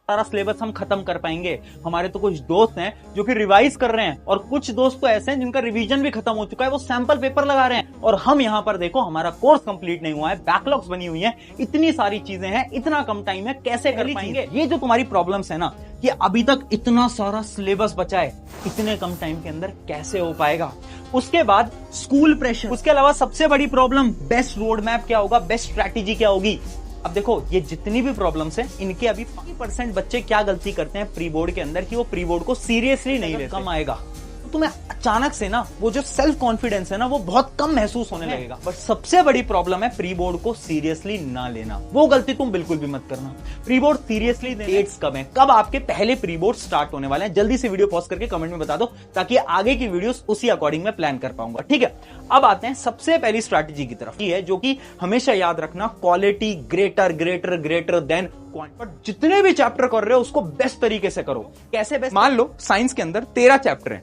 सारा सिलेबस हम खत्म कर पाएंगे। हमारे तो कुछ दोस्त हैं जो कि रिवाइज कर रहे हैं और कुछ दोस्त तो ऐसे हैं जिनका रिवीजन भी खत्म हो चुका है, वो सैंपल पेपर लगा रहे हैं। और हम यहाँ पर देखो हमारा कोर्स कंप्लीट नहीं हुआ है, बैकलॉग्स बनी हुई है, इतनी सारी चीजें हैं, इतना कम टाइम है, कैसे कर पाएंगे? ये जो तुम्हारी प्रॉब्लम्स है ना कि अभी तक इतना सारा सिलेबस बचा है, इतने कम टाइम के अंदर कैसे हो पाएगा? उसके बाद स्कूल प्रेशर, उसके अलावा सबसे बड़ी प्रॉब्लम बेस्ट रोड मैप क्या होगा, बेस्ट स्ट्रैटेजी क्या होगी। अब देखो ये जितनी भी प्रॉब्लम्स हैं इनके अभी 50% बच्चे क्या गलती करते हैं प्री बोर्ड के अंदर कि वो प्री बोर्ड को सीरियसली नहीं लेते। कम आएगा तो तुम्हें अचानक से ना वो जो सेल्फ कॉन्फिडेंस है ना वो बहुत कम महसूस होने लगेगा। बट सबसे बड़ी प्रॉब्लम है प्री बोर्ड को सीरियसली ना लेना, वो गलती तुम बिल्कुल भी मत करना। प्री बोर्ड सीरियसली डेट्स कब है, कब आपके पहले प्री बोर्ड स्टार्ट होने वाले हैं, जल्दी से वीडियो पॉज करके कमेंट में बता दो ताकि आगे की वीडियोस उसी अकॉर्डिंग में प्लान कर पाऊंगा। ठीक है, अब आते हैं सबसे पहली स्ट्रैटेजी की तरफ, ये है जो कि हमेशा याद रखना, quality greater greater greater than quantity. पर जितने भी चैप्टर कर रहे हो उसको बेस्ट तरीके से करो। कैसे बेस्ट? मान लो साइंस के अंदर 13 चैप्टर हैं,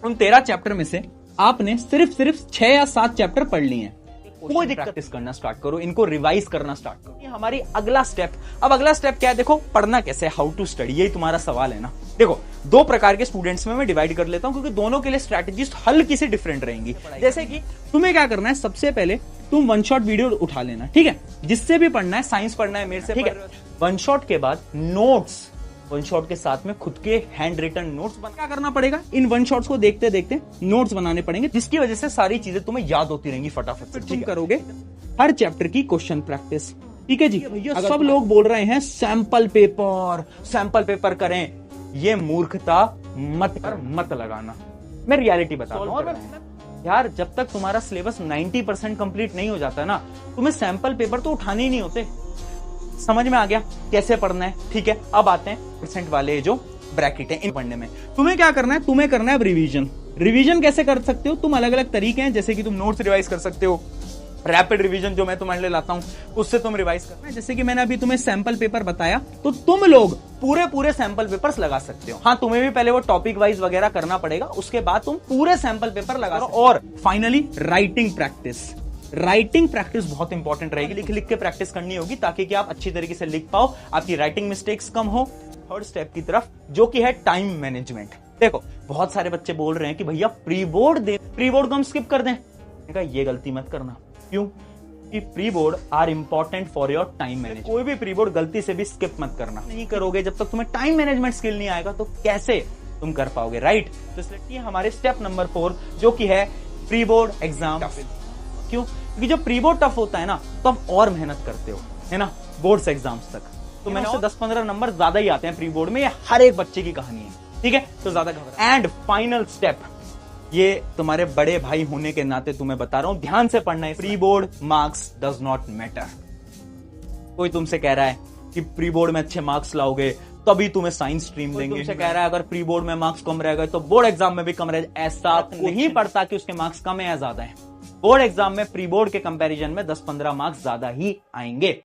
उन 13 चैप्टर में से आपने सिर्फ 6 या 7 चैप्टर पढ़ लिए हैं, कोई दिक्कत, प्रैक्टिस करना स्टार्ट करो, इनको रिवाइज करना स्टार्ट करो। ये हमारी अगला स्टेप। अब अगला स्टेप क्या है? देखो पढ़ना कैसे, हाउ टू स्टडी, यही तुम्हारा सवाल है ना। देखो दो प्रकार के स्टूडेंट्स में मैं डिवाइड कर लेता हूं क्योंकि दोनों के लिए स्ट्रैटेजीज हल्की सी डिफरेंट रहेंगी। जैसे कि तुम्हें क्या करना है, सबसे पहले तुम वन शॉट वीडियो उठा लेना, ठीक है, जिससे भी पढ़ना है, साइंस पढ़ना है मेरे से, ठीक है। वन शॉट के बाद नोट्स, वन शॉट के साथ में खुद के हैंड रिटन नोट्स क्या करना पड़ेगा, इन वन शॉट्स को देखते देखते नोट्स बनाने पड़ेंगे, जिसकी वजह से सारी चीजें तुम्हें याद होती रहेंगी फटाफट से। तुम करोगे हर चैप्टर की क्वेश्चन प्रैक्टिस, ठीक है जी। अगर सब लोग बोल रहे हैं सैंपल पेपर करें, ये मूर्खता मत लगाना। मैं रियलिटी बता रहा हूं यार, जब तक तुम्हारा सिलेबस 90% कंप्लीट नहीं हो जाता ना, तुम्हें सैंपल पेपर तो उठाने ही नहीं होते। समझ में आ गया कैसे पढ़ना है? ठीक है, अब आते हैं परसेंट वाले जो ब्रैकेट है इन पढ़ने में। तुम्हें क्या करना है, तुम्हें करना है अब रिवीजन कैसे कर सकते हो तुम? अलग अलग तरीके हैं, जैसे कि तुम नोट्स रिवाइज कर सकते हो, रैपिड रिवीजन जो मैं तुम्हारे लिए लाता हूं उससे तुम रिवाइज करना है। जैसे कि मैंने अभी तुम्हें सैंपल पेपर बताया, तो तुम लोग पूरे सैंपल पेपर्स लगा सकते हो। हाँ, तुम्हें भी पहले वो टॉपिक वाइज वगैरह करना पड़ेगा, उसके बाद तुम पूरे सैंपल पेपर लगा सकते हो। और फाइनली राइटिंग प्रैक्टिस बहुत इंपॉर्टेंट रहेगी, लिख के प्रैक्टिस करनी होगी ताकि कि आप अच्छी तरीके से लिख पाओ, आपकी राइटिंग मिस्टेक्स कम हो। थर्ड स्टेप की तरफ जो कि है टाइम मैनेजमेंट। देखो बहुत सारे बच्चे बोल रहे हैं कि भैया प्री बोर्ड को हम स्किप कर दें। ये गलती मत करना। क्यों? कि pre board are important for your time management. कोई भी प्री बोर्ड गलती से भी स्किप मत करना। नहीं करोगे जब तक तुम्हें टाइम मैनेजमेंट स्किल नहीं आएगा तो कैसे तुम कर पाओगे, राइट? तो इसलिए हमारे स्टेप नंबर 4 जो कि है प्री बोर्ड एग्जाम। क्यों? क्योंकि जब प्री बोर्ड टफ होता है ना तो आप और मेहनत करते हो, है ना, बोर्ड्स एग्जाम्स तक। तो मैंने उससे 10-15 नंबर ज्यादा ही आते हैं प्री बोर्ड में, ये हर एक बच्चे की कहानी है, ठीक है? तो ज्यादा घबरा। एंड फाइनल स्टेप, ये तुम्हारे बड़े भाई होने के नाते तुम्हें बता रहा हूं, ध्यान से पढ़ना है। Pre board marks does not matter. कोई तुमसे कह रहा है कि प्री बोर्ड में अच्छे मार्क्स लाओगे तभी तुम्हें साइंस स्ट्रीम देंगे, तुमसे कह रहा है अगर प्री बोर्ड में मार्क्स कम रहेगा तो बोर्ड एग्जाम में भी कम रहेगा। ऐसा नहीं पड़ता कि उसके मार्क्स कम है या ज्यादा है। बोर्ड एग्जाम में प्री बोर्ड के कंपैरिजन में 10-15 मार्क्स ज्यादा ही आएंगे।